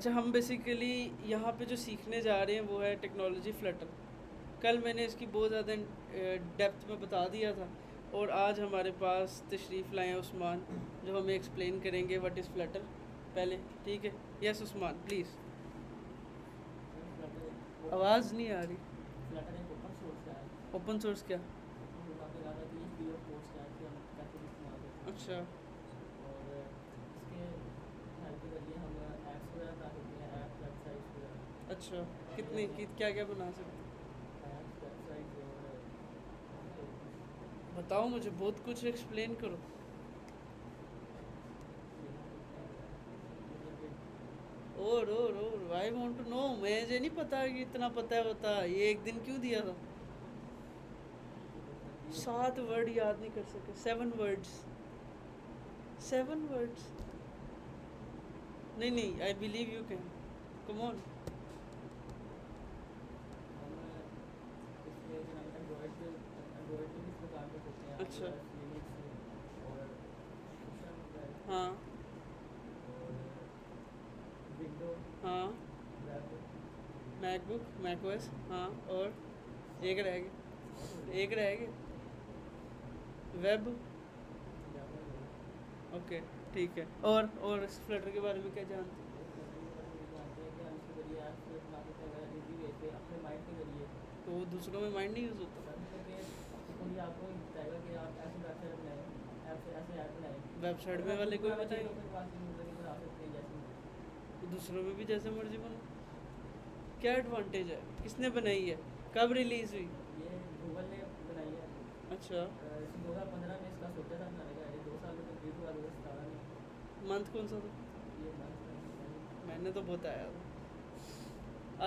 अच्छा, हम बेसिकली यहाँ पे जो सीखने जा रहे हैं वो है टेक्नोलॉजी फ्लटर। कल मैंने इसकी बहुत ज़्यादा डेप्थ में बता दिया था, और आज हमारे पास तशरीफ़ लाए हैं उस्मान, जो हमें एक्सप्लेन करेंगे व्हाट इज़ फ्लटर पहले। ठीक है, यस उस्मान प्लीज़। आवाज़ नहीं आ रही। फ्लटर एक ओपन सोर्स है। ओपन सोर्स क्या? वो काफ़ी ज़्यादा कि फ्री ऑफ कॉस्ट है कि हम कैसे भी इस्तेमाल कर सकते अच्छा हैं। और इसके हेल्प के ज़रिए हम ऐप्स वगैरह बना सकते हैं, ऐप वेबसाइट्स वगैरह। अच्छा, और कितने की क्या क्या बना सकते ऐप्स वेबसाइट्स और हैं? बताओ मुझे, बहुत कुछ एक्सप्लेन करो। और आई वांट टू नो। मुझे नहीं पता कि इतना पता है ये एक दिन क्यों दिया था? 7 वर्ड याद नहीं कर सके? 7 वर्ड्स? 7 वर्ड्स? नहीं, I believe you can. Come on. हम इसमें जनाब एंड्रॉयड पे भी इसमें काम कर सकते हैं, अच्छा। iOS, लिनक्स और फंक्शन वगैरह हाँ और विंडो हाँ। वेब मैकबुक, मैकओएस, हाँ। और एक सारे रह बहुत हो गया, गए। एक रह गया, वेब। जावा ओके, ठीक है। और इस फ्लटर के बारे में क्या जानते और फ्लटर के बारे में ये जानते हैं कि हम इसके ज़रिए ऐप्स बना सकते हैं अगर इजी वे पे अपने माइंड के ज़रिए। हो? तो वो दूसरों में माइंड नहीं यूज़ होता? सर मतलब कि खुद ही आपको बताएगा कि आप ऐसे वेबसाइट बनाएं, ऐप से ऐसे ऐप बनाएं। वेबसाइट अगर में आप वाले खुद कोई बनाना चाहिए तो बताएंगे? फिर बात नहीं मतलब कि बना सकते हैं जैसे मर्जी। तो दूसरों में भी जैसे मर्जी बनो। क्या एडवांटेज है? किसने बनाई है? कब रिलीज़ हुई? ये गूगल ने बनाई है। अच्छा। 2015 में इसका सोचा था बनाने का, ये 2 साल में कंप्लीट हुआ 2017 में। मंथ कौन सा था? ये मंथ का नहीं है। मैंने तो बताया था।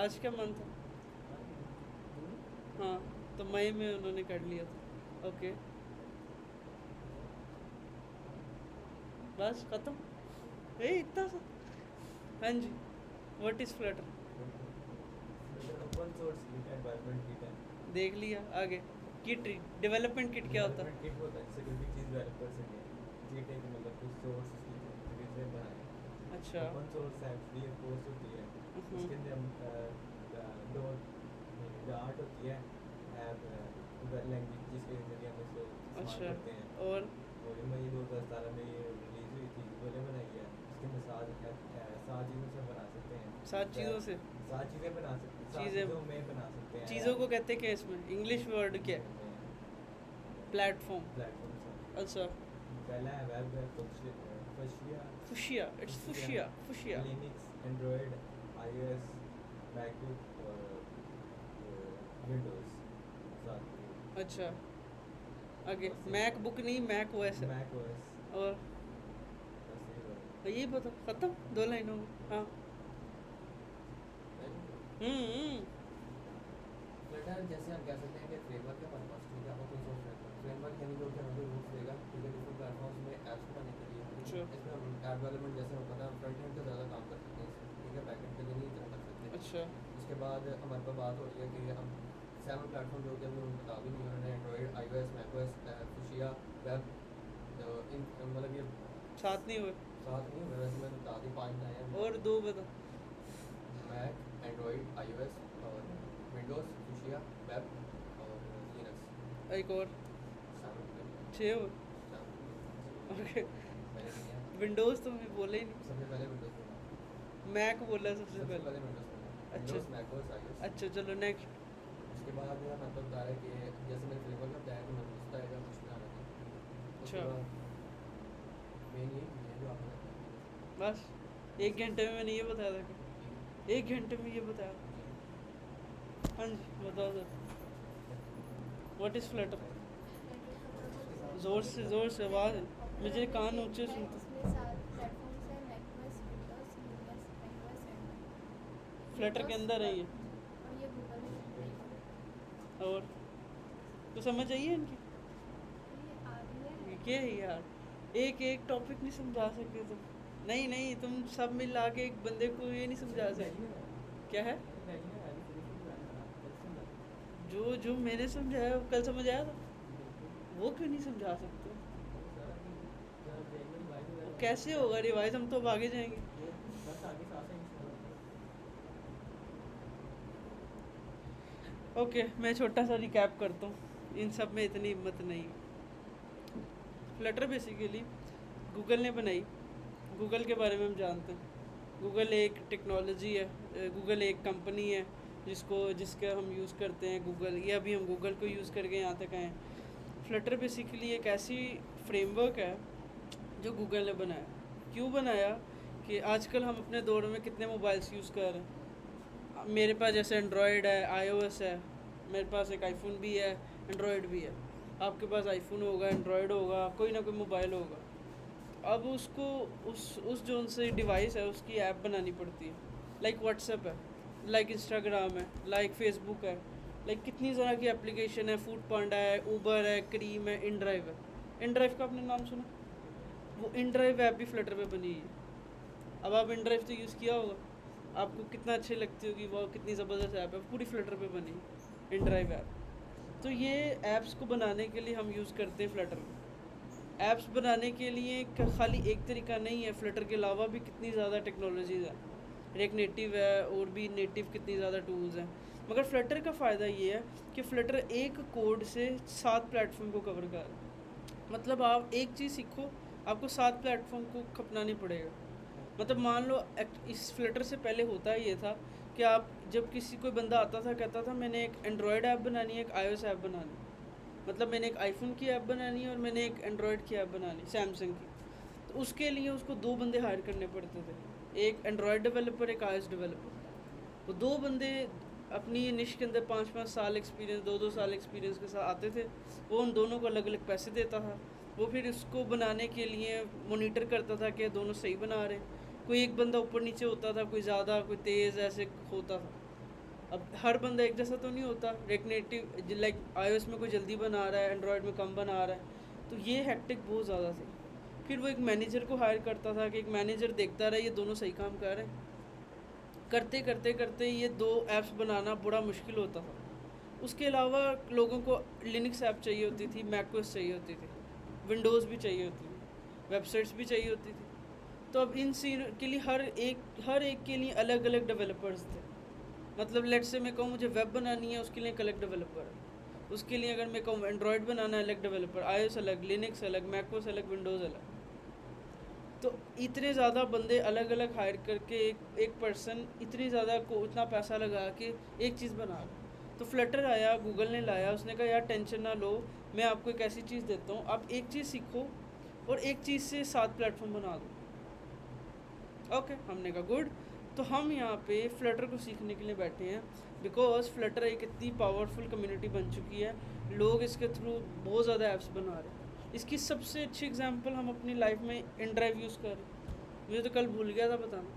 आज क्या मंथ है? आज जून। हाँ, तो मई में उन्होंने कर लिया था। ओके, बस खत्म। इतना सा। हाँ जी, what is Flutter? Flutter open source kit environment kit है। देख लिया, आगे। किट, डेवलपमेंट किट क्या होता डेवलपमेंट किट होता है जिससे कोई भी चीज़ डेवलप कर सके। किट एक मतलब कुछ सोर्स उसकी चीज़ें बनाए। है? अच्छा। ओपन सोर्स है, फ्री ऑफ कॉस्ट होती है। उसके अंदर हम दो आर्ट होती है, ऐप लैंग्वेज जिसके जरिए हम इसको इस्तेमाल अच्छा, करते हैं। और और मई 2017 में ये रिलीज़ हुई थी, गूगल ने बनाई है। इसके अंदर 7 चीज़ों से बना सकते हैं। 7 चीज़ों से? 7 चीज़ें बना सकते हैं, 7 चीज़ें? चीज़ों में बना सकते हैं चीज़ों को ऐप। कहते क्या इसमें? इंग्लिश वर्ड क्या है? प्लेटफॉर्म। प्लेटफॉर्म से अच्छा। पहला है वेब है, Fuchsia Fuchsia, it's Fuchsia, Fuchsia. Linux, Android, iOS, MacBook और विंडोज़ 7। अच्छा, आगे। बस मैक बुक नहीं, मैक ओएस है। Mac OS. और बस ये बता, खत्म 2 लाइनों में? हाँ। हम्म। फ्लटर जैसे हम कह सकते हैं कि फ्रेमवर्क का पर्पस, ठीक है, ओपन सोर्स फ्रेमवर्क यानी जो कि हमें रूल्स देगा, ठीक है, डिफरेंट प्लेटफॉर्म्स में ऐप्स बनाने के लिए, ठीक है। अच्छा इसमें हम ऐप डेवलपमेंट जैसे हम पता है फ्रंट एंड का ज़्यादा काम कर सकते हैं इसमें, ठीक है, बैक एंड के लिए नहीं इतना कर सकते। अच्छा। उसके बाद हमारे पास बात हो रही है कि हम 7 प्लेटफॉर्म जो कि हमने उन्हें बता भी नहीं, उन्होंने Android, iOS, macOS, Fuchsia, web, इन मतलब ये 7 नहीं हुए? 7 नहीं हुए वैसे, मैंने बता दी 5 लाए हैं। और 2 बता। मैक, एंड्रॉयड, आईओएस और विंडोज़, फुशिया, वेब और लिनक्स। एक और? 7 हुए। 6 हुए? 7 ओके। मैंने नहीं है। विंडोज़ तो मैं बोला ही नहीं। सबसे पहले विंडोज़ बोला। मैक बोला सबसे सबसे पहले। पहले विंडोज़ बोला। अच्छा। Windows, macOS, iOS. अच्छा, चलो नेक्स्ट। उसके बाद मेरा मतलब बता रहा है कि जैसे मैंने फ्रेमवर्क का बताया कि मतलब उसका आएगा कुछ बनाना था। उसके अच्छा। बाद मेन ये है जो आपने बताया। बस 1 घंटे में मैंने ये बताया था कि ठीक है। 1 घंटे में ये बताया? जी। हाँ जी, बताओ सर। What is Flutter? ज़ोर से आवाज़। मुझे कान ऊंचे सुनते। इसमें 7 प्लेटफॉर्म्स हैं, macOS, Windows, Linux, iOS, Android. Flutter के अंदर है ये? और ये गूगल ने बनाई है। और तो समझ आइए इनकी? ये आगे ये है। क्या है यार? एक एक टॉपिक नहीं समझा सकते तुम? नहीं, तुम सब मिला के एक बंदे को ये नहीं समझा सकते? क्या है? जो मैंने समझाया वो कल समझ आया था? वो क्यों नहीं समझा सकते? वो कैसे होगा रिवाइज? हम तो अब आगे जाएंगे। बस आगे साथ ही ओके, मैं छोटा सा रिकैप करता हूँ, इन सब में इतनी हिम्मत नहीं। फ्लटर बेसिकली गूगल ने बनाई, गूगल के बारे में हम जानते हैं। गूगल एक टेक्नोलॉजी है, गूगल एक कंपनी है जिसका हम यूज़ करते हैं गूगल, या अभी हम गूगल को यूज़ करके यहाँ तक आए हैं। फ्लटर बेसिकली एक ऐसी फ्रेमवर्क है जो गूगल ने बनाया। क्यों बनाया कि आजकल हम अपने दौर में कितने मोबाइल्स यूज़ कर रहे हैं। मेरे पास जैसे एंड्रॉयड है, iOS है, मेरे पास एक आईफोन भी है, एंड्रॉयड भी है। आपके पास आईफोन होगा, एंड्रॉयड होगा, कोई ना कोई मोबाइल होगा। अब उसको उस जोन से डिवाइस है उसकी ऐप बनानी पड़ती है। लाइक व्हाट्सएप है, लाइक इंस्टाग्राम है, लाइक फेसबुक है, लाइक कितनी तरह की एप्लीकेशन है, फूड पांडा है, ऊबर है, क्रीम है, इनड्राइव है। इनड्राइव का आपने नाम सुना? वो इनड्राइव ऐप भी फ्लटर पे बनी है। अब आप इनड्राइव तो यूज़ किया होगा, आपको कितना अच्छी लगती होगी, वो कितनी ज़बरदस्त ऐप है, पूरी फ्लटर पे बनी है इनड्राइव ऐप। तो ये ऐप्स को बनाने के लिए हम यूज़ करते हैं फ्लटर। ऐप्स बनाने के लिए खाली एक तरीका नहीं है, फ्लटर के अलावा भी कितनी ज़्यादा टेक्नोलॉजीज़ है। रिएक्ट नेटिव है और भी नेटिव कितनी ज़्यादा टूल्स हैं। मगर फ्लटर का फ़ायदा ये है कि फ्लटर एक कोड से 7 प्लेटफॉर्म को कवर कर रहा है। मतलब आप एक चीज़ सीखो, आपको 7 प्लेटफॉर्म को खपना पड़ेगा। मतलब मान लो इस फ्लटर से पहले होता ये था कि आप जब किसी कोई बंदा आता था कहता था मैंने एक एंड्रॉयड ऐप बनानी है, एक iOS ऐप बनानी, मतलब मैंने एक आईफोन की ऐप बनानी है और मैंने एक एंड्रॉयड की ऐप बनानी, सैमसंग की। तो उसके लिए उसको 2 बंदे हायर करने पड़ते थे, एक एंड्रॉयड डेवलपर, एक iOS डेवलपर। वो 2 बंदे अपनी निश के अंदर 5-5 साल एक्सपीरियंस, 2-2 साल एक्सपीरियंस के साथ आते थे। वो उन दोनों को अलग अलग पैसे देता था। वो फिर उसको बनाने के लिए मोनीटर करता था कि दोनों सही बना रहे। कोई एक बंदा ऊपर नीचे होता था, कोई ज़्यादा कोई तेज़, ऐसे होता था। अब हर बंदा एक जैसा तो नहीं होता। रिएक्ट नेटिव लाइक iOS में कोई जल्दी बना रहा है, एंड्रॉयड में कम बना रहा है, तो ये हैक्टिक बहुत ज़्यादा थी। फिर वो एक मैनेजर को हायर करता था कि एक मैनेजर देखता रहा ये दोनों सही काम कर रहे हैं। करते करते करते ये 2 ऐप्स बनाना बड़ा मुश्किल होता था। उसके अलावा लोगों को लिनक्स ऐप चाहिए होती थी, मैकओएस चाहिए होती थी, विंडोज़ भी चाहिए होती थी, वेबसाइट्स भी चाहिए होती थी। तो अब इन के लिए हर एक के लिए अलग अलग डेवलपर्स थे। मतलब लेट्स से मैं कहूँ मुझे वेब बनानी है, उसके लिए एक अलग डेवलपर है। उसके लिए अगर मैं कहूँ एंड्रॉयड बनाना है, अलग डेवलपर, iOS अलग, लिनक्स अलग, मैकओएस अलग, विंडोज़ अलग। तो इतने ज़्यादा बंदे अलग अलग हायर करके एक पर्सन इतनी ज़्यादा को इतना पैसा लगा के एक चीज़ बना रहा। तो फ्लटर आया, गूगल ने लाया, उसने कहा यार टेंशन ना लो, मैं आपको एक ऐसी चीज़ देता हूँ, आप एक चीज़ सीखो और एक चीज़ से 7 प्लेटफॉर्म बना दो। ओके, हमने कहा गुड। तो हम यहाँ पे फ्लटर को सीखने के लिए बैठे हैं, बिकॉज फ्लटर एक इतनी पावरफुल कम्युनिटी बन चुकी है, लोग इसके थ्रू बहुत ज़्यादा ऐप्स बना रहे हैं। इसकी सबसे अच्छी एग्जांपल हम अपनी लाइफ में इनड्राइव यूज़ कर रहे हैं। मुझे तो कल भूल गया था बताना,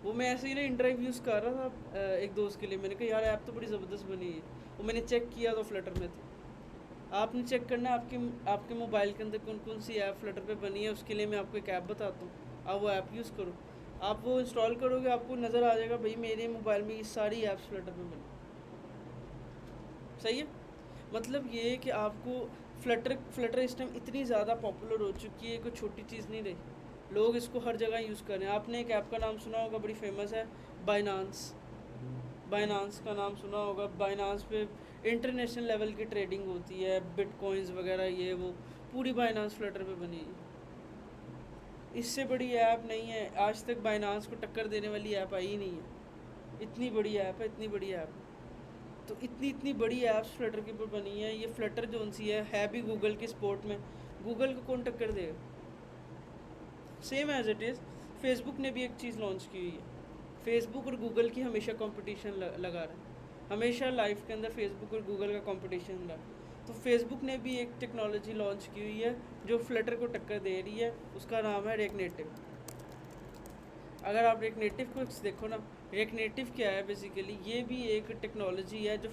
वो मैं ऐसे ही ना इनड्राइव यूज़ कर रहा था एक दोस्त के लिए। मैंने कहा यार ऐप तो बड़ी ज़बरदस्त बनी है, वो मैंने चेक किया तो फ्लटर में थी। आपने चेक करना है आपके मोबाइल के अंदर कौन कौन सी ऐप फ्लटर पे बनी है। उसके लिए मैं आपको एक ऐप बताता हूँ, आप वो ऐप यूज़ करो। आप वो इंस्टॉल करोगे, आपको नज़र आ जाएगा भाई मेरे मोबाइल में ये सारी ऐप्स फ्लटर पे बनी। सही है, मतलब ये कि आपको फ्लटर इस टाइम इतनी ज़्यादा पॉपुलर हो चुकी है, कोई छोटी चीज़ नहीं रही। लोग इसको हर जगह यूज़ कर रहे हैं। आपने एक ऐप का नाम सुना होगा, बड़ी फेमस है, बाइनांस का नाम सुना होगा। बाइनांस पे इंटरनेशनल लेवल की ट्रेडिंग होती है, बिटकॉइंस वगैरह, ये वो पूरी बाइनांस फ्लटर पे बनी है। इससे बड़ी ऐप नहीं है, आज तक बाइनांस को टक्कर देने वाली ऐप आई ही नहीं है। इतनी बड़ी ऐप है, इतनी बड़ी ऐप। तो इतनी बड़ी ऐप्स फ्लटर के ऊपर बनी है। ये फ्लटर जो सी है भी गूगल के सपोर्ट में। गूगल को कौन टक्कर देगा? Same as it is Facebook ने भी एक चीज़ लॉन्च की हुई है। फेसबुक और गूगल की हमेशा कंपटीशन लगा रहा है, हमेशा लाइफ के अंदर फेसबुक और गूगल का कंपटीशन रहा। तो फेसबुक ने भी एक टेक्नोलॉजी लॉन्च की हुई है जो फ्लटर को टक्कर दे रही है, उसका नाम है रिएक्ट नेटिव। अगर आप रिएक्ट नेटिव को देखो ना, रिएक्ट नेटिव क्या है बेसिकली, ये भी एक टेक्नोलॉजी है जो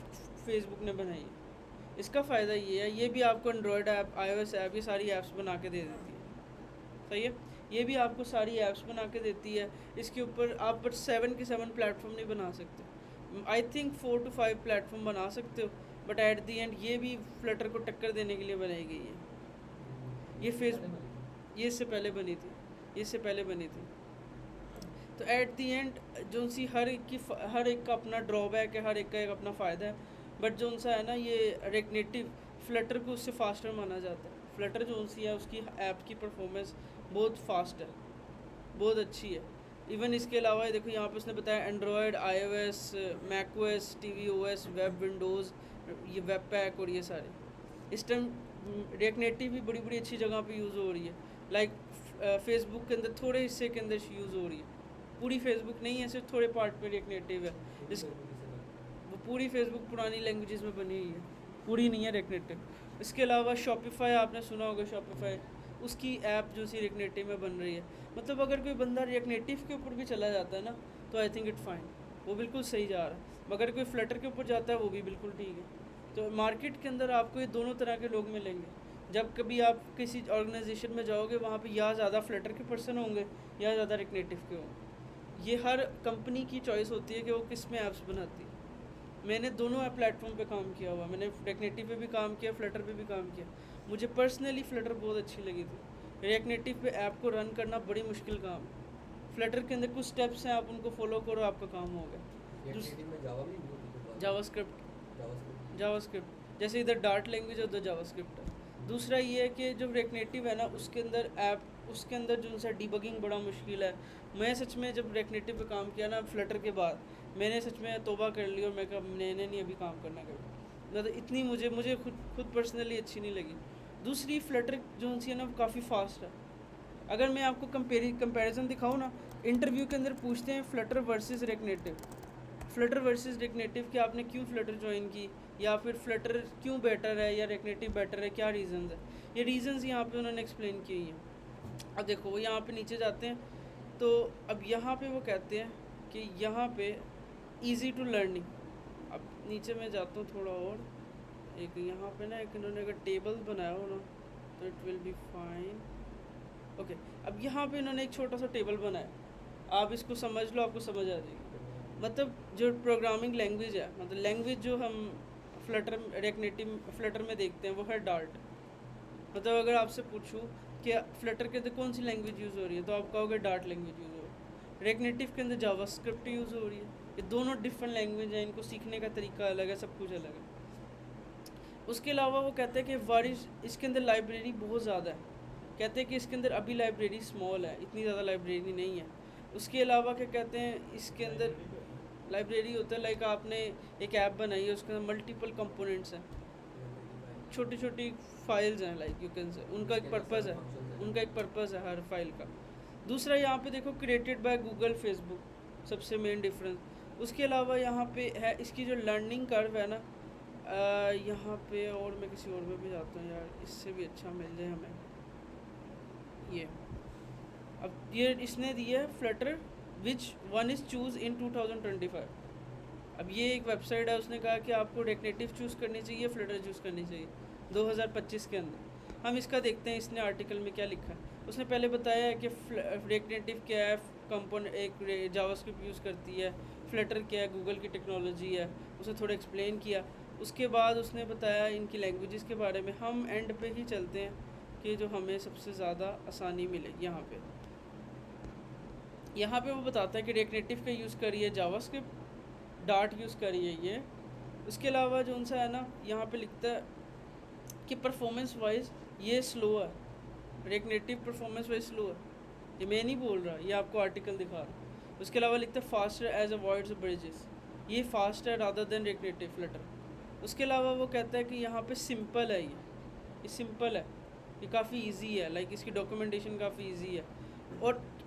फेसबुक ने बनाई है। इसका फ़ायदा ये है, ये भी आपको एंड्रॉयड ऐप, iOS ऐप, ये सारी ऐप्स बना के दे देती है। सही है, ये भी आपको सारी ऐप्स बना के देती है। इसके ऊपर आप बट 7 के 7 प्लेटफॉर्म नहीं बना सकते। आई थिंक 4 to 5 प्लेटफॉर्म बना सकते हो, बट एट दी एंड ये भी फ्लटर को टक्कर देने के लिए बनाई गई है। ये इससे पहले बनी थी, इससे पहले बनी थी। तो एट दी एंड जो सी हर एक का अपना ड्रॉबैक है, हर एक का एक अपना फ़ायदा है। बट जो उनसा है ना ये रिएक्ट नेटिव फ्लटर को उससे फास्टर माना जाता है। फ्लटर जो उनसी है उसकी ऐप की परफॉर्मेंस बहुत फास्ट है, बहुत अच्छी है। इवन इसके अलावा देखो यहाँ पे उसने बताया Android, iOS, macOS, tvOS, web, Windows, ये वेब पैक और ये सारे इस टाइम रिएक्ट नेटिव भी बड़ी बड़ी अच्छी जगह पे यूज़ हो रही है। लाइक फेसबुक के अंदर थोड़े हिस्से के अंदर यूज़ हो रही है, पूरी फेसबुक नहीं है, सिर्फ थोड़े पार्ट पे रिएक्ट नेटिव है। इस वो पूरी फेसबुक पुरानी लैंग्वेजेस में बनी हुई है, पूरी नहीं है रिएक्ट नेटिव। इसके अलावा शॉपिफाई आपने सुना होगा, शॉपिफाई उसकी ऐप जो सी रिएक्ट नेटिव में बन रही है। मतलब अगर कोई बंदा रिएक्ट नेटिव के ऊपर भी चला जाता है ना तो आई थिंक इट फाइन, वो बिल्कुल सही जा रहा है। मगर कोई फ्लटर के ऊपर जाता है वो भी बिल्कुल ठीक है। तो मार्केट के अंदर आपको ये दोनों तरह के लोग मिलेंगे। जब कभी आप किसी ऑर्गेनाइजेशन में जाओगे वहाँ पे या ज़्यादा फ्लटर के पर्सन होंगे या ज़्यादा रिएक्ट नेटिव के होंगे। ये हर कंपनी की चॉइस होती है कि वो किस में ऐप्स बनाती है। मैंने दोनों ऐप प्लेटफॉर्म पे काम किया हुआ, मैंने रिएक्ट नेटिव पे भी काम किया, फ्लटर पे भी काम किया। मुझे पर्सनली फ्लटर बहुत अच्छी लगी थी। रिएक्ट नेटिव पे ऐप को रन करना बड़ी मुश्किल काम है। फ्लटर के अंदर कुछ स्टेप्स हैं, आप उनको फॉलो करो, आपका काम हो गया। जावास्क्रिप्ट जैसे इधर डार्ट लैंग्वेज है उधर जावास्क्रिप्ट है। दूसरा ये है कि जो रिएक्ट नेटिव है ना उसके अंदर ऐप, उसके अंदर जो उनसे डिबगिंग बड़ा मुश्किल है। मैं सच में जब रिएक्ट नेटिव पे काम किया ना फ्लटर के बाद, मैंने सच में तौबा कर ली और मैं कहा मैंने नहीं अभी काम करना कभी। मतलब इतनी मुझे खुद पर्सनली अच्छी नहीं लगी। दूसरी फ्लटर जो उनसी है ना काफ़ी फास्ट है। अगर मैं आपको कंपैरिजन दिखाऊँ ना, इंटरव्यू के अंदर पूछते हैं Flutter versus react native, Flutter versus react native कि आपने क्यों फ्लटर ज्वाइन की, या फिर फ्लटर क्यों बेटर है या रिएक्ट नेटिव बेटर है, क्या रीज़न्स है। ये रीज़न्स यहाँ पे उन्होंने एक्सप्लेन किए हैं। अब देखो वो यहाँ पे नीचे जाते हैं तो अब यहाँ पे वो कहते हैं कि यहाँ पे ईज़ी टू लर्निंग। अब नीचे मैं जाता हूँ थोड़ा और, एक यहाँ पे ना एक इन्होंने अगर टेबल बनाया हो ना तो it will be fine. Okay, अब यहाँ पे इन्होंने एक छोटा सा टेबल बनाया, आप इसको समझ लो, आपको समझ आ जाएगी। मतलब जो प्रोग्रामिंग लैंग्वेज है, मतलब लैंग्वेज जो हम फ्लटर रिएक्ट नेटिव फ्लटर में देखते हैं वो है डार्ट। मतलब अगर आपसे पूछूँ कि फ्लटर के अंदर कौन सी लैंग्वेज यूज़ हो रही है तो आप कहोगे डार्ट लैंग्वेज यूज़ हो रही है। रिएक्ट नेटिव के अंदर जावास्क्रिप्ट यूज़ हो रही है। ये दोनों डिफरेंट लैंग्वेज हैं, इनको सीखने का तरीका अलग है, सब कुछ अलग है। उसके अलावा वो कहते हैं कि वारिस इसके अंदर लाइब्रेरी बहुत ज़्यादा है। कहते हैं कि इसके अंदर अभी लाइब्रेरी स्मॉल है, इतनी ज़्यादा लाइब्रेरी नहीं है। उसके अलावा क्या कहते हैं, इसके अंदर लाइब्रेरी होता है लाइक आपने एक ऐप बनाई है, उसके अंदर मल्टीपल कंपोनेंट्स हैं, छोटी छोटी फाइल्स हैं, लाइक यू कैन से, उनका एक पर्पज़ है, उनका एक पर्पज़ है हर फाइल का। दूसरा यहाँ पे देखो क्रिएटेड बाय गूगल, फेसबुक, सबसे मेन डिफरेंस। उसके अलावा यहाँ पे है इसकी जो लर्निंग कर्व है ना, यहाँ पे और मैं किसी और में भी जाता हूँ यार, इससे भी अच्छा मिल जाए हमें। ये अब ये इसने दिया है Flutter which one is choose in 2025। अब ये एक वेबसाइट है, उसने कहा कि आपको रिएक्ट नेटिव चूज़ करनी चाहिए, फ्लटर चूज़ करनी चाहिए 2025 के अंदर। हम इसका देखते हैं इसने आर्टिकल में क्या लिखा है। उसने पहले बताया है कि रिएक्ट नेटिव क्या है, कंपोनेंट एक जावास्क्रिप्ट यूज़ करती है, फ्लटर क्या है, गूगल की टेक्नोलॉजी है, उसने थोड़ा एक्सप्लेन किया। उसके बाद उसने बताया इनकी लैंग्वेजेस के बारे में। हम एंड पे ही चलते हैं कि जो हमें सबसे ज़्यादा आसानी मिलेगी। यहाँ पे वो बताता है कि रिएक्ट नेटिव का यूज़ करिए जावास्क्रिप्ट, डार्ट यूज़ करिए ये। उसके अलावा जो उनसा है ना, यहाँ पे लिखता है कि परफॉर्मेंस वाइज ये स्लो है, react native performance wise slow है। ये मैं नहीं बोल रहा, ये आपको आर्टिकल दिखा रहा। उसके अलावा लिखता है फास्टर एज अवॉइड्स ब्रिजेस, ये फास्ट है rather than react native Flutter. उसके अलावा वो कहता है कि यहाँ पे सिंपल है, ये सिंपल है, ये काफ़ी इजी है, लाइक इसकी डॉक्यूमेंटेशन काफ़ी इजी है।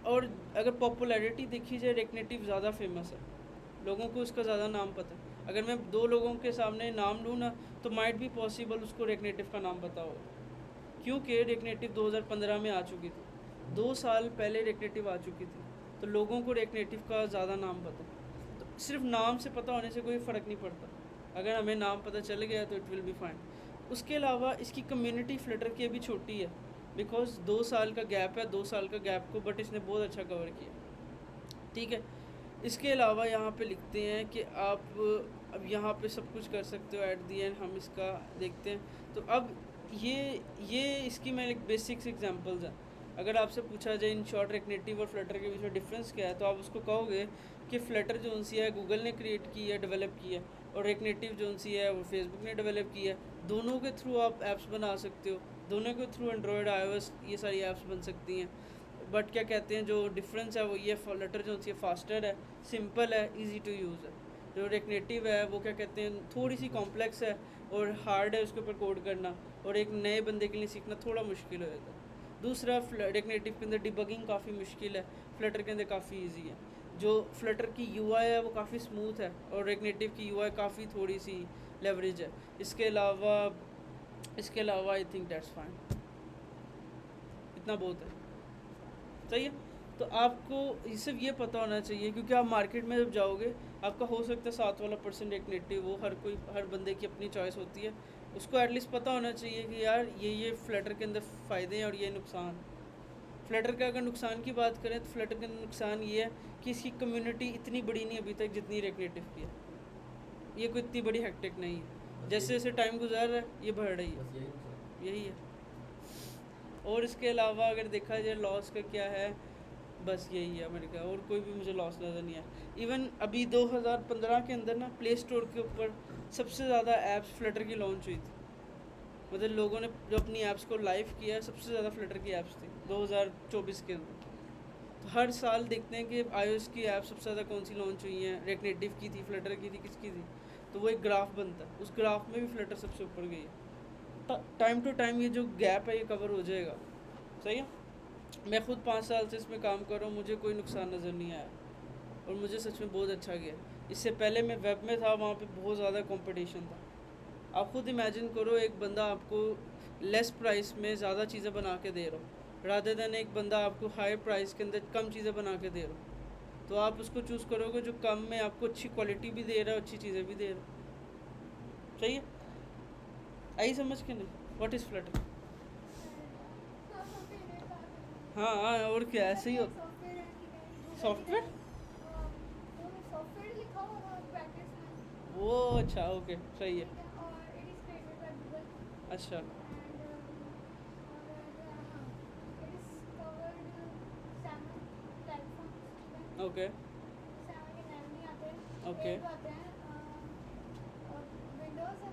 और अगर पॉपुलैरिटी देखी जाए रिएक्ट नेटिव ज़्यादा फेमस है, लोगों को उसका ज़्यादा नाम पता है। अगर मैं 2 लोगों के सामने नाम लूँ ना तो माइट भी पॉसिबल उसको रिएक्ट नेटिव का नाम पता हो, क्योंकि रिएक्ट नेटिव 2015 में आ चुकी थी, 2 साल पहले रिएक्ट नेटिव आ चुकी थी, तो लोगों को रिएक्ट नेटिव का ज़्यादा नाम पता है। तो सिर्फ नाम से पता होने से कोई फ़र्क नहीं पड़ता, अगर हमें नाम पता चल गया तो इट विल बी फाइन। उसके अलावा इसकी कम्युनिटी फ्लटर की अभी छोटी है, बिकॉज 2 साल का गैप है, 2 साल का गैप को बट इसने बहुत अच्छा कवर किया, ठीक है। इसके अलावा यहाँ पे लिखते हैं कि आप अब यहाँ पे सब कुछ कर सकते हो। एट दी एंड हम इसका देखते हैं। तो अब ये इसकी मैं एक बेसिक्स एग्जांपल्स हैं। अगर आपसे पूछा जाए इन शॉर्ट रेगनेटिव और फ्लटर के बीच में डिफरेंस क्या है, तो आप उसको कहोगे कि फ्लटर जो सी है गूगल ने क्रिएट की है, डेवलप की है, और रेगनेटिव जो सी है वो फेसबुक ने डेवलप की है। दोनों के थ्रू आप ऐप्स बना सकते हो, दोनों के थ्रू एंड्रॉयड iOS ये सारी ऐप्स बन सकती हैं। बट क्या कहते हैं, जो डिफरेंस है वो ये फ्लटर जो सी है फास्टर है, सिंपल है, ईजी टू यूज़ है। जो रेगनेटिव है वो क्या कहते हैं थोड़ी सी कॉम्प्लेक्स है और हार्ड है उसके ऊपर कोड करना, और एक नए बंदे के लिए सीखना थोड़ा मुश्किल हो जाता है। दूसरा रेगनेटिव के अंदर डिबगिंग काफ़ी मुश्किल है, फ्लटर के अंदर काफ़ी इजी है। जो फ्लटर की यूआई है वो काफ़ी स्मूथ है और रेगनेटिव की यूआई काफ़ी थोड़ी सी लेवरेज है। इसके अलावा आई थिंक दैट्स फाइन, इतना बहुत है, सही है। तो आपको सिर्फ ये पता होना चाहिए, क्योंकि आप मार्केट में जब जाओगे आपका हो सकता है 7 वाला % रेगनेटिव, वो हर बंदे की अपनी चॉइस होती है। उसको एटलीस्ट पता होना चाहिए कि यार ये फ्लटर के अंदर फ़ायदे हैं और ये नुकसान। फ्लटर का अगर नुकसान की बात करें तो फ्लटर का नुकसान ये है कि इसकी कम्युनिटी इतनी बड़ी नहीं अभी तक जितनी रेगनेटिव की है। ये कोई इतनी बड़ी हेक्टिक नहीं है, जैसे जैसे टाइम गुजार रहा है ये बढ़ रही है, बस यही नुकसान। यही है। और इसके अलावा अगर देखा जाए लॉस का क्या है, बस यही है अमेरिका, और कोई भी मुझे लॉस नज़र नहीं आया। इवन अभी 2015 के अंदर ना प्ले स्टोर के ऊपर सबसे ज़्यादा ऐप्स फ्लटर की लॉन्च हुई थी, मतलब लोगों ने जो अपनी ऐप्स को लाइव किया सबसे ज़्यादा फ्लटर की ऐप्स थी 2024 के अंदर। तो हर साल देखते हैं कि iOS की ऐप सबसे ज़्यादा कौन सी लॉन्च हुई हैं, रेगनेटिव की थी, फ्लटर की थी, किसकी थी, तो वो एक ग्राफ बनता है, उस ग्राफ में भी फ्लटर सबसे ऊपर गई है। टाइम टू टाइम ये जो गैप है ये कवर हो जाएगा, सही है। मैं खुद 5 साल से इसमें काम कर रहा हूँ, मुझे कोई नुकसान नज़र नहीं आया और मुझे सच में बहुत अच्छा गया। इससे पहले मैं वेब में था, वहाँ पे बहुत ज़्यादा कंपटीशन था। आप खुद इमेजिन करो, एक बंदा आपको लेस प्राइस में ज़्यादा चीज़ें बना के दे रहा हो, रादर देन एक बंदा आपको हाई प्राइस के अंदर कम चीज़ें बना के दे रहा हो, तो आप उसको चूज़ करोगे जो कम में आपको अच्छी क्वालिटी भी दे रहा है, अच्छी चीज़ें भी दे रहा है, सही है। आई समझ के नहीं, व्हाट इज़ फ्लटर? हाँ और क्या, ऐसे ही होता सॉफ्टवेयर। सॉफ्टवेयर लिखा होगा ब्रैकेट्स में, वो अच्छा, ओके, सही है, ठीक है, और it is created by Google अच्छा, and it is covered 7 platforms, ठीक है, ओके 7 के नाम नहीं आते हैं, Okay. एक आते हैं विंडोज है,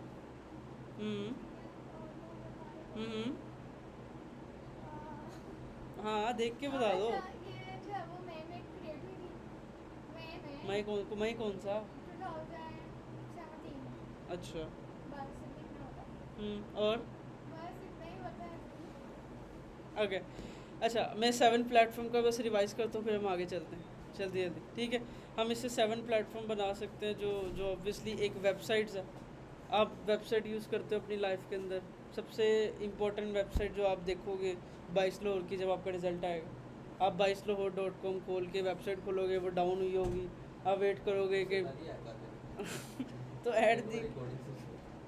हम्म ठीक है, और हम्म हाँ देख के बता दो। अच्छा, ये जो है वो मई में क्रिएट हुई थी, मई कौन सा? 2017, अच्छा, बस इतना होता है, और बस इतना ही होता है। ओके, अच्छा मैं 7 प्लेटफॉर्म का बस रिवाइज करता हूँ, फिर हम आगे चलते हैं जल्दी, ठीक है। हम इससे 7 प्लेटफॉर्म बना सकते हैं, जो ऑब्वियसली एक वेबसाइट्स है। आप वेबसाइट यूज़ करते हो अपनी लाइफ के अंदर, सबसे इम्पोर्टेंट वेबसाइट जो आप देखोगे 22 लाहौर की, जब आपका रिज़ल्ट आएगा आप 22lahore.com खोल के वेबसाइट खोलोगे, वो डाउन हुई होगी, आप वेट करोगे कि तो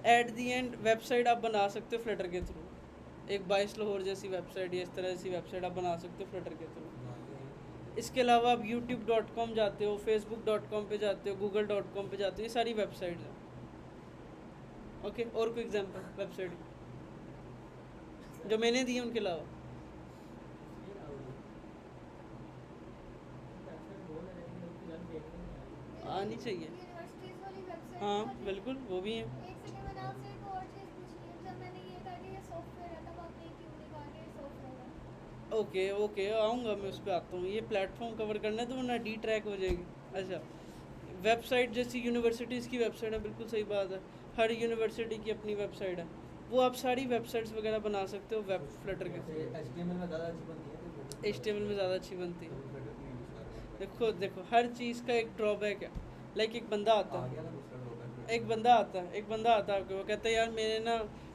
एट दी एंड वेबसाइट आप बना सकते हो फ्लटर के थ्रू। एक 22 लाहौर जैसी वेबसाइट या इस तरह जैसी वेबसाइट आप बना सकते हो फ्लटर के थ्रू। इसके अलावा आप youtube.com जाते हो, facebook.com पे जाते हो, google.com पे जाते हो, ये सारी वेबसाइट्स हैं, ओके। और कोई एग्जांपल वेबसाइट जो मैंने दी है उनके अलावा? आनी चाहिए, यूनिवर्सिटीज वाली वेबसाइट, हाँ बिल्कुल वो भी हैं। एक सेकंड मैंने आपसे एक और चीज़ पूछनी है, जब मैंने ये कहा कि ये सॉफ्टवेयर है तब आपने क्यों नहीं कहा कि ये सॉफ्टवेयर है? ओके आऊँगा मैं, उस पर आता हूँ। ये प्लेटफॉर्म कवर करना है तो वरना डी ट्रैक हो जाएगी। अच्छा, वेबसाइट जैसी यूनिवर्सिटीज़ की वेबसाइट है, बिल्कुल सही बात है, हर यूनिवर्सिटी की अपनी वेबसाइट है, वो आप सारी वेबसाइट्स वगैरह बना सकते हो वेब फ्लटर के। HTML में ज़्यादा अच्छी बनती है, HTML में ज़्यादा अच्छी बनती है। तो Flutter क्यों use कर रहे हैं? देखो हर चीज़ का एक ड्रॉबैक है। लाइक एक बंदा आता आ है, गया ना दूसरा drawback। एक बंदा आता है आपके, वो कहता है यार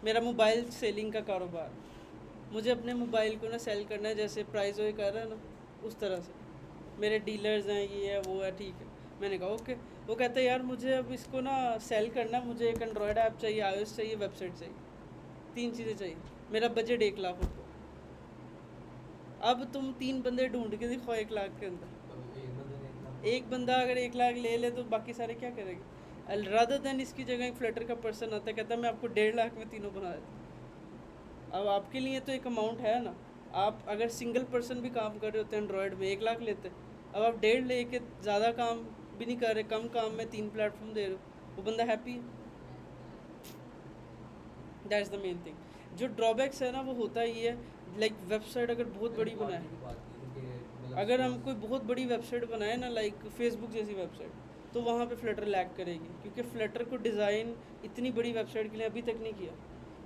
मेरा मोबाइल सेलिंग का कारोबार, मुझे अपने मोबाइल को ना सेल करना है जैसे प्राइस वही कर रहा है ना, उस तरह से मेरे डीलर्स हैं, ये है वो है, ठीक है। मैंने कहा ओके। वो कहता है यार मुझे अब इसको ना सेल करना, मुझे एक एंड्रॉयड ऐप चाहिए, iOS चाहिए, वेबसाइट चाहिए, 3 चीज़ें चाहिए, मेरा बजट 1 लाख रुपये। अब तुम 3 बंदे ढूंढ के दिखाओ 1 लाख के अंदर, तो एक बंदे ने इतना एक बंदा अगर 1 लाख ले ले तो बाकी सारे क्या करेंगे? रादर देन इसकी जगह एक फ्लटर का पर्सन आता है, कहता है मैं आपको 1.5 लाख में तीनों बना देता हूँ। अब आपके लिए तो एक अमाउंट है ना, आप अगर सिंगल पर्सन भी काम कर रहे होते हैं एंड्रॉयड में 1 लाख लेते हैं, अब आप 1.5 लेके ज़्यादा काम भी नहीं कर रहे, कम काम में 3 प्लेटफॉर्म दे रहे हो, वो बंदा हैप्पी है। That's the main thing. जो ड्रॉबैक्स है ना वो होता ही है, लाइक वेबसाइट अगर बहुत बड़ी बनाए, मतलब अगर हम कोई बहुत बड़ी वेबसाइट बनाए ना लाइक फेसबुक जैसी वेबसाइट, तो वहाँ पे फ्लटर लैग करेगी, क्योंकि फ्लटर को डिज़ाइन इतनी बड़ी वेबसाइट के लिए अभी तक नहीं किया।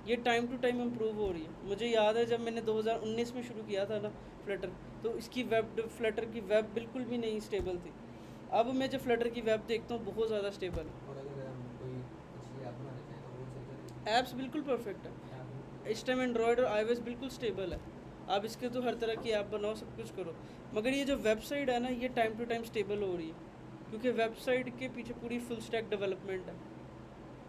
ये टाइम टू टाइम इम्प्रूव हो रही है। मुझे याद है जब मैंने 2019 में शुरू किया था ना फ्लटर, तो इसकी फ्लटर की वेब बिल्कुल भी नहीं स्टेबल थी। अब मैं जब फ्लटर की वेब देखता हूँ बहुत ज़्यादा स्टेबल है, और अगर हम कोई अच्छी ऐप बनाना चाहें तो वो चलता ऐप्स बिल्कुल परफेक्ट है। इस टाइम एंड्रॉयड और iOS बिल्कुल स्टेबल है, आप इसके तो हर तरह की ऐप बनाओ, सब कुछ करो। मगर ये जो वेबसाइट है ना, ये टाइम टू टाइम स्टेबल हो रही है, क्योंकि वेबसाइट के पीछे पूरी फुल स्टैक डेवलपमेंट है।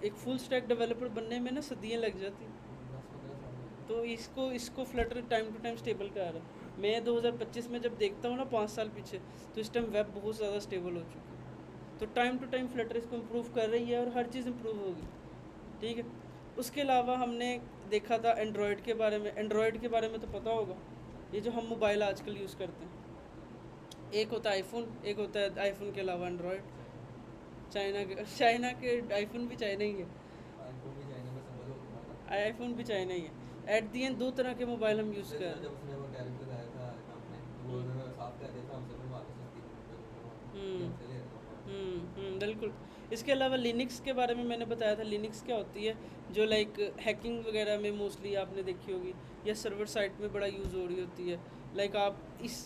एक फुल स्टैक डेवलपर बनने में ना सदियाँ लग जाती हैं, 10-15 साल तो इसको Flutter time to time stable कर रहा है। मैं 2025 में जब देखता हूँ ना 5 साल पीछे, तो इस टाइम वेब बहुत ज़्यादा स्टेबल हो चुकी है। तो टाइम टू टाइम फ्लटर इसको इम्प्रूव कर रही है और हर चीज़ इम्प्रूव होगी, ठीक है। उसके अलावा हमने देखा था एंड्रॉयड के बारे में। एंड्रॉयड के बारे में तो पता होगा, ये जो हम मोबाइल आजकल यूज़ करते हैं, एक होता है आईफोन, एक होता है आईफोन के अलावा एंड्रॉयड। चाइना के आईफोन भी चाइना ही है, आईफोन भी चाइना में संभल हो चुका आईफोन भी चाइना ही है। एट दी एंड 2 तरह के मोबाइल हम यूज़ कर रहे हैं। जब उसने वो टैरिफ लगाया था ट्रम्प ने, तो वो उन्होंने साफ कह दिया था हमसे बनवा लो सस्ती हमसे ले रहे हो। बिल्कुल। इसके अलावा लिनक्स के बारे में मैंने बताया था। लिनक्स क्या होती है, जो लाइक हैकिंग वगैरह में मोस्टली आपने देखी होगी, या सर्वर साइट में बड़ा यूज़ हो रही होती है। लाइक आप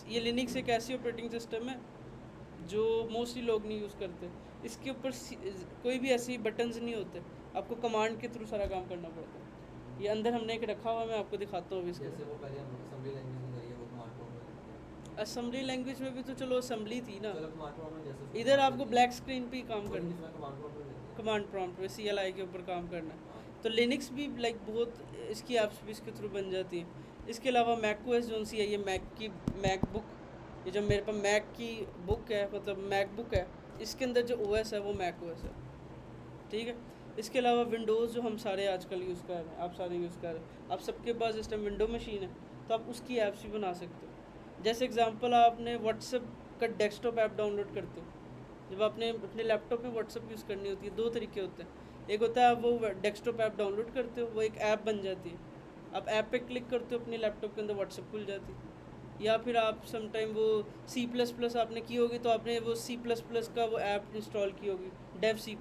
ये लिनक्स एक ऐसी ऑपरेटिंग सिस्टम है जो मोस्टली लोग नहीं यूज़ करते। इसके ऊपर कोई भी ऐसी बटन्स नहीं होते, आपको कमांड के थ्रू सारा काम करना पड़ता है। ये अंदर हमने एक रखा हुआ है, मैं आपको दिखाता हूँ अभी इसको। जैसे वो पहले हम असेंबली लैंग्वेज के जरिए वो कमांड प्रॉम्प्ट में असेंबली लैंग्वेज में भी तो चलो असेंबली थी ना, चलो कमांड प्रॉम्प्ट में जैसे इधर आपको ब्लैक स्क्रीन पे ही काम कोई करना नहीं, इसमें कमांड प्रॉम्प्ट में देते हैं। कमांड प्रॉम्प्ट में CLI के ऊपर काम करना है। तो लिनक्स भी लाइक बहुत इसकी ऐप्स भी इसके थ्रू बन जाती हैं। इसके अलावा मैकओएस जो सी है, ये मैकबुक, ये जो मेरे पास मैक की बुक है, मतलब मैकबुक है, इसके अंदर जो OS है वो मैकओएस है, ठीक है। इसके अलावा विंडोज़ जो हम सारे आजकल यूज़ कर रहे हैं, आप सारे यूज़ कर रहे हैं, आप सबके पास इस टाइम विंडो मशीन है, तो आप उसकी ऐप्स भी बना सकते हो। जैसे एग्जांपल, आपने व्हाट्सएप का डेस्कटॉप ऐप डाउनलोड करते हो। जब आपने अपने लैपटॉप में व्हाट्सएप यूज़ करनी होती है, 2 तरीके होते हैं। एक होता है आप वो डेस्कटॉप ऐप डाउनलोड करते हो, वो एक ऐप बन जाती है, आप ऐप पे क्लिक करते हो, अपने लैपटॉप के अंदर व्हाट्सएप खुल जाती है। या फिर आप समटाइम वो C++ आपने की होगी, तो आपने वो C++ का वो ऐप इंस्टॉल की होगी, डेव C++,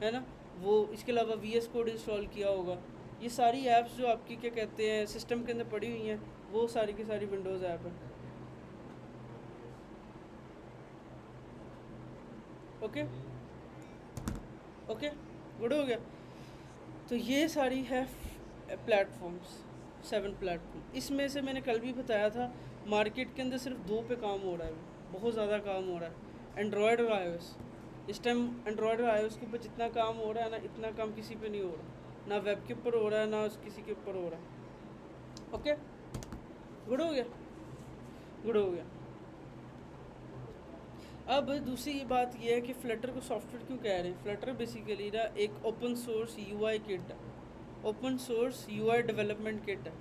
है ना वो। इसके अलावा VS कोड इंस्टॉल किया होगा। ये सारी ऐप्स जो आपकी क्या कहते हैं सिस्टम के अंदर पड़ी हुई हैं, वो सारी की सारी विंडोज़ ऐप है। ओके ओके, गुड हो गया। तो ये सारी है प्लेटफॉर्म्स, 7 प्लेटफॉर्म। इसमें से मैंने कल भी बताया था, मार्केट के अंदर सिर्फ 2 पे काम हो रहा है, बहुत ज़्यादा काम हो रहा है, एंड्रॉयड और iOS। इस टाइम एंड्रॉयड और iOS के ऊपर जितना काम हो रहा है ना, इतना काम किसी पे नहीं हो रहा, ना वेब के ऊपर हो रहा है, ना किसी के ऊपर हो रहा है। ओके, गुड हो गया, गुड हो गया। अब दूसरी ये बात ये है कि फ्लटर को सॉफ्टवेयर क्यों कह रहे हैं। फ्लटर बेसिकली ना एक ओपन सोर्स UI किट है, open source UI development kit है।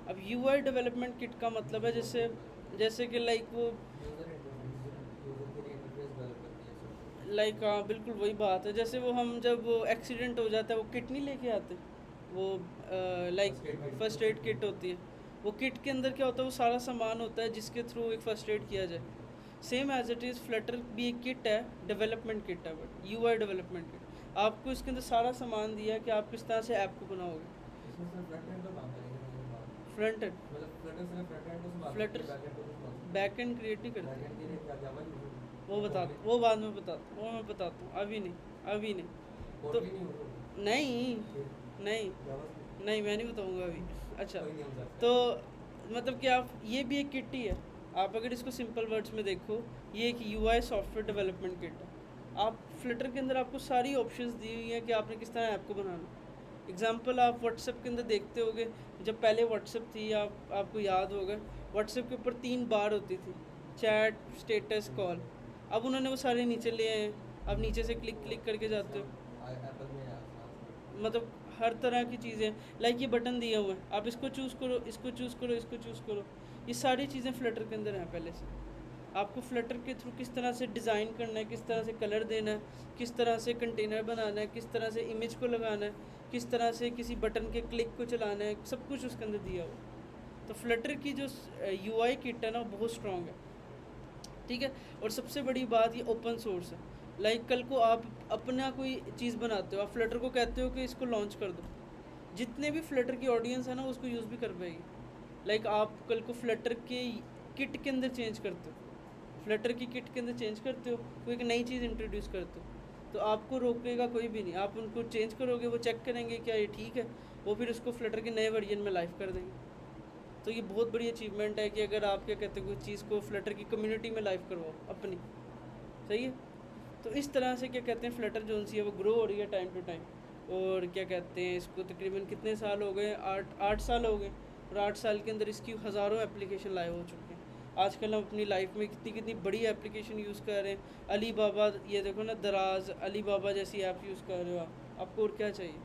अब UI डेवलपमेंट किट का मतलब है जैसे कि लाइक वो यूजर के लिए इंटरफेस डेवलप करती है सॉफ्टवेयर। लाइक हाँ बिल्कुल वही बात है। जैसे वो हम जब वो एक्सीडेंट हो जाता है, वो किट नहीं लेके आते, वो लाइक फर्स्ट एड किट होती है। वो किट के अंदर क्या होता है, वो सारा सामान होता है जिसके थ्रू एक फर्स्ट एड किया जाए। Same as it is Flutter भी एक किट है, डेवलपमेंट किट है, बट UI डेवलपमेंट किट। आपको इसके अंदर सारा सामान दिया है कि आप किस तरह से ऐप को बनाओगे। इसमें सिर्फ फ्रंट एंड का काम करेंगे फ्रंट एंड, मतलब फ्लटर सिर्फ फ्रंट एंड को संभाल Flutter बैक एंड को संभाल बैक एंड क्रिएट नहीं करते, बैक एंड के लिए क्या जावा यूज वो बाद में बताता वो मैं बताता हूँ, अभी नहीं कोड तो भी नहीं हो नहीं नहीं जावा नहीं मैं नहीं बताऊँगा अभी। अच्छा, कोई नहीं हो सकता। तो मतलब कि आप ये भी एक किट ही है। आप अगर इसको सिंपल वर्ड्स में देखो, ये एक UI सॉफ्टवेयर डेवलपमेंट किट है। आप फ्लटर के अंदर आपको सारी ऑप्शंस दी हुई हैं कि आपने किस तरह ऐप को बनाना। एग्जांपल आप व्हाट्सएप के अंदर देखते होगे, जब पहले व्हाट्सएप थी, आपको याद होगा, व्हाट्सएप के ऊपर 3 बार होती थी, चैट, स्टेटस, कॉल। अब उन्होंने वो सारे नीचे ले आए हैं, आप नीचे से क्लिक करके जाते हो। एप्पल में मतलब हर तरह की चीज़ें, लाइक ये बटन दिया हुआ है, आप इसको चूज़ करो, इसको चूज़ करो, इसको चूज़ करो, ये सारी चीज़ें फ्लटर के अंदर हैं पहले से। आपको फ्लटर के थ्रू किस तरह से डिज़ाइन करना है, किस तरह से कलर देना है, किस तरह से कंटेनर बनाना है, किस तरह से इमेज को लगाना है, किस तरह से किसी बटन के क्लिक को चलाना है, सब कुछ उसके अंदर दिया हुआ है। तो फ्लटर की जो UI किट है ना, वो बहुत स्ट्रॉन्ग है, ठीक है। और सबसे बड़ी बात, ये ओपन सोर्स है। लाइक कल को आप अपना कोई चीज़ बनाते हो, आप फ्लटर को कहते हो कि इसको लॉन्च कर दो, जितने भी फ्लटर की ऑडियंस है ना, उसको यूज़ भी कर पाएगी। लाइक आप कल को फ्लटर के किट के अंदर चेंज करते हो, फ्लटर की किट के अंदर चेंज करते हो, कोई एक नई चीज़ इंट्रोड्यूस करते हो, तो आपको रोकेगा कोई भी नहीं। आप उनको चेंज करोगे, वो चेक करेंगे क्या ये ठीक है, वो फिर उसको फ्लटर के नए वर्जन में लाइव कर देंगे। तो ये बहुत बड़ी अचीवमेंट है कि अगर आप क्या कहते हो कोई चीज़ को फ्लटर की कम्युनिटी में लाइव करवाओ अपनी, सही है। तो इस तरह से क्या कहते हैं फ्लटर जो सी है वो ग्रो हो रही है टाइम टू टाइम। और क्या कहते हैं इसको तकरीबन कितने साल हो गए, 8 साल हो गए, और 8 साल के अंदर इसकी हज़ारों एप्लीकेशन लाइव हो चुके हैं। आजकल हम अपनी लाइफ में कितनी बड़ी एप्लीकेशन यूज़ कर रहे हैं। अली बाबा, ये देखो ना, दराज, अली बाबा जैसी ऐप यूज़ कर रहे हो आपको और क्या चाहिए।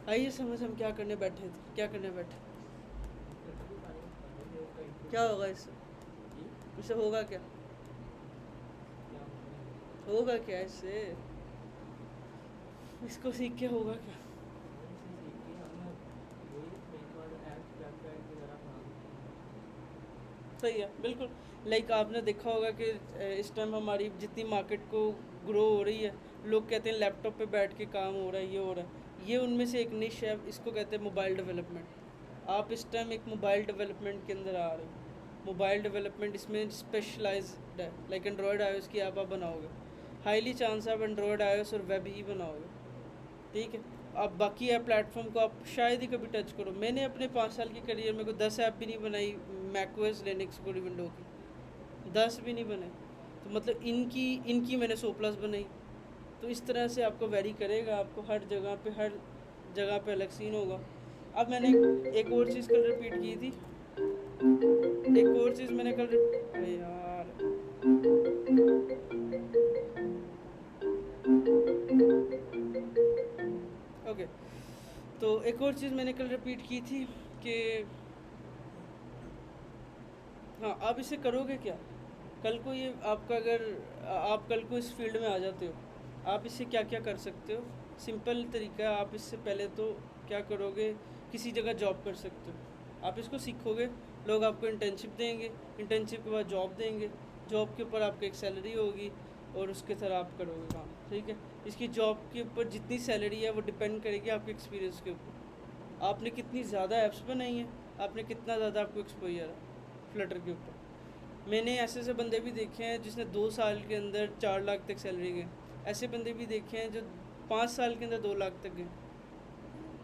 आइए समझ, हम क्या करने बैठे थे, क्या करने बैठे, क्या होगा इससे, इससे होगा क्या, होगा क्या इससे, इसको सीख के होगा क्या। सही है, बिल्कुल। लाइक आपने देखा होगा कि इस टाइम हमारी जितनी मार्केट को ग्रो हो रही है, लोग कहते हैं लैपटॉप पे बैठ के काम हो रहा है, ये हो रहा है। ये उनमें से एक निश है, इसको कहते हैं मोबाइल डेवलपमेंट। आप इस टाइम एक मोबाइल डेवलपमेंट के अंदर आ रहे हो। मोबाइल डेवलपमेंट इसमें स्पेशलाइज्ड है। लाइक एंड्रॉयड iOS की ऐप आप बनाओगे, हाईली चांस आप एंड्रॉयड iOS और वेब ही बनाओगे, ठीक है। आप बाकी ऐप प्लेटफॉर्म को आप शायद ही कभी टच करो। मैंने अपने 5 साल के करियर में कोई 10 ऐप भी नहीं बनाई मैकओएस लिनक्स को विंडो की, 10 भी नहीं बनाई। तो मतलब इनकी मैंने 100+ बनाई। तो इस तरह से आपको वेरी करेगा, आपको हर जगह पे अलग सीन होगा। अब मैंने एक और चीज़ कल रिपीट की थी, एक और चीज़ मैंने कल अरे यार ओके, तो एक और चीज़ मैंने कल रिपीट की थी कि हाँ, आप इसे करोगे क्या कल को, ये आपका अगर आप कल को इस फील्ड में आ जाते हो, आप इससे क्या क्या कर सकते हो। सिंपल तरीका है, आप इससे पहले तो क्या करोगे, किसी जगह जॉब कर सकते हो। आप इसको सीखोगे, लोग आपको इंटर्नशिप देंगे, इंटर्नशिप के बाद जॉब देंगे, जॉब के ऊपर आपकी एक सैलरी होगी और उसके तरह आप करोगे काम, ठीक है। इसकी जॉब के ऊपर जितनी सैलरी है वो डिपेंड करेगी आपके एक्सपीरियंस के ऊपर, आपने कितनी ज़्यादा ऐप्स बनाई हैं, आपने कितना ज़्यादा आपको एक्सपोजर है फ्लटर के ऊपर। मैंने ऐसे बंदे भी देखे हैं जिसने 2 साल के अंदर 4 लाख तक सैलरी गए, ऐसे बंदे भी देखे हैं जो 5 साल के अंदर 2 लाख तक गए।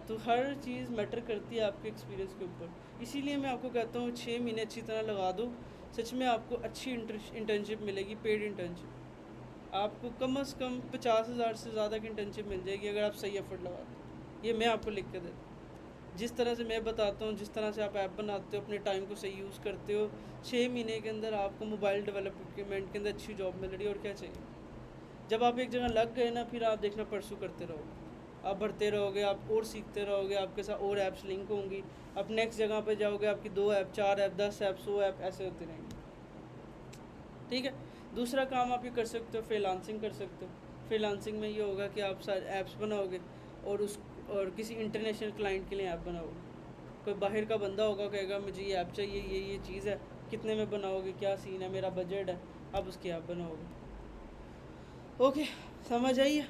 तो हर चीज़ मैटर करती है आपके एक्सपीरियंस के ऊपर। इसीलिए मैं आपको कहता हूँ 6 महीने अच्छी तरह लगा दो, सच में आपको अच्छी इंटर्नशिप मिलेगी, पेड इंटर्नशिप। आपको कम से कम 50,000 से ज़्यादा की इंटर्नशिप मिल जाएगी अगर आप सही एफर्ट लगाते हो। ये मैं आपको लिख के देता हूँ, जिस तरह से मैं बताता हूँ, जिस तरह से आप ऐप बनाते हो, अपने टाइम को सही यूज़ करते हो, 6 महीने के अंदर आपको मोबाइल डेवलपमेंट के अंदर अच्छी जॉब मिल रही है। और क्या चाहिए। जब आप एक जगह लग गए ना, फिर आप देखना परसू करते रहोगे, आप बढ़ते रहोगे, आप और सीखते रहोगे, आपके साथ और ऐप्स लिंक होंगी, आप नेक्स्ट जगह पे जाओगे, आपकी 2 ऐप, 4 ऐप, 10 ऐप, 100 ऐप ऐसे होते रहेंगे, ठीक है। दूसरा काम आप ये कर सकते हो, फ्रीलांसिंग कर सकते हो। फ्रीलांसिंग में ये होगा कि आप सारे ऐप्स बनाओगे और किसी इंटरनेशनल क्लाइंट के लिए ऐप बनाओगे। कोई बाहर का बंदा होगा, कहेगा मुझे ये ऐप चाहिए, ये चीज़ है, कितने में बनाओगे, क्या सीन है, मेरा बजट है, आप उसकी ऐप बनाओगे। ओके, समझ आई है।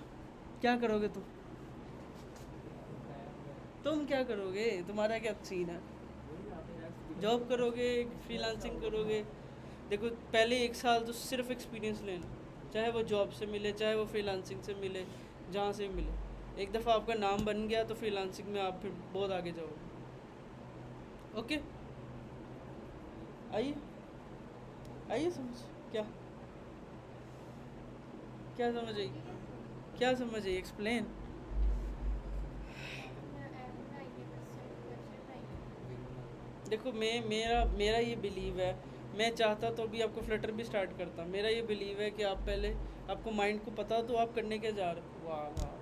क्या करोगे तुम क्या करोगे, तुम्हारा क्या सीन है। जॉब करोगे, फ्रीलांसिंग करोगे। देखो पहले 1 साल तो सिर्फ एक्सपीरियंस लेना, चाहे वो जॉब से मिले, चाहे वो फ्रीलांसिंग से मिले, जहाँ से मिले। एक दफ़ा आपका नाम बन गया तो फ्रीलांसिंग में आप फिर बहुत आगे जाओगे। ओके, आइए समझ, क्या समझ आई, क्या समझ आई, एक्सप्लेन। देखो मेरा ये बिलीव है, मैं चाहता तो अभी आपको फ्लटर भी स्टार्ट करता। मेरा ये बिलीव है कि आप पहले, आपको माइंड को पता तो आप करने क्या जा रहे हो। वाह वाह,